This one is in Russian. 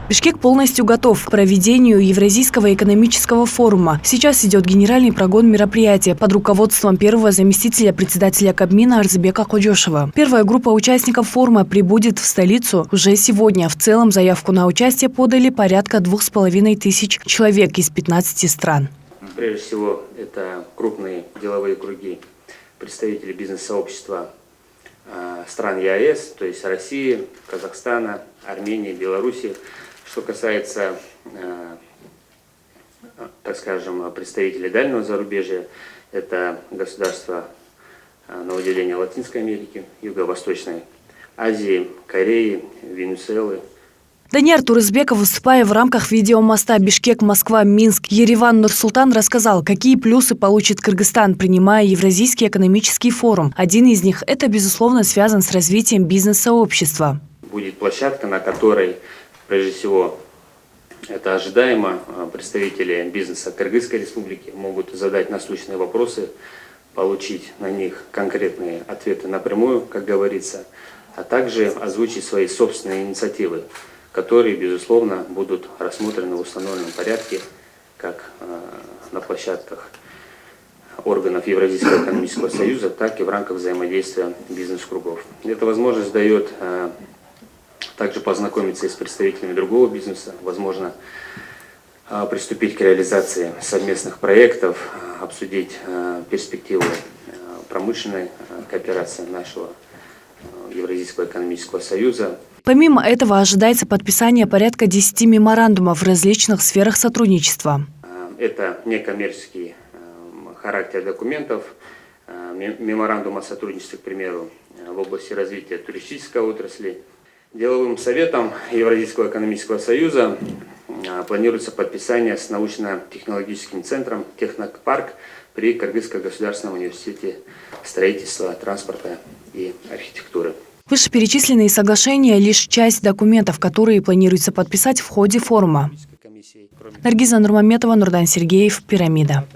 Бишкек полностью готов к проведению Евразийского экономического форума. Сейчас идет генеральный прогон мероприятия под руководством первого заместителя председателя Кабмина Арзыбека Кодешева. Первая группа участников форума прибудет в столицу уже сегодня. В целом заявку на участие подали порядка 2500 человек из 15 стран. Прежде всего, это крупные деловые круги, представители бизнес-сообщества стран ЕАЭС, то есть России, Казахстана, Армении, Беларуси. Что касается, так скажем, представителей дальнего зарубежья, это государства на выделение Латинской Америки, Юго-Восточной Азии, Кореи, Венесуэлы. Данияр Турызбеков, выступая в рамках видеомоста Бишкек-Москва-Минск, Ереван-Нур-Султан, рассказал, какие плюсы получит Кыргызстан, принимая Евразийский экономический форум. Один из них – это, безусловно, связан с развитием бизнес-сообщества. Будет площадка, на которой, прежде всего, это ожидаемо, представители бизнеса Кыргызской республики могут задать насущные вопросы, получить на них конкретные ответы напрямую, как говорится, а также озвучить свои собственные инициативы, которые, безусловно, будут рассмотрены в установленном порядке, как на площадках органов Евразийского экономического союза, так и в рамках взаимодействия бизнес-кругов. Эта возможность дает также познакомиться и с представителями другого бизнеса, возможно, приступить к реализации совместных проектов, обсудить перспективы промышленной кооперации нашего Евразийского экономического союза. Помимо этого ожидается подписание порядка 10 меморандумов в различных сферах сотрудничества. Это некоммерческий характер документов, меморандум о сотрудничестве, к примеру, в области развития туристической отрасли. Деловым советом Евразийского экономического союза планируется подписание с научно-технологическим центром «Технопарк» при Кыргызском государственном университете строительства, транспорта и архитектуры. Вышеперечисленные соглашения – лишь часть документов, которые планируется подписать в ходе форума. Наргиза Нурмаметова, Нурдан Сергеев, Пирамида.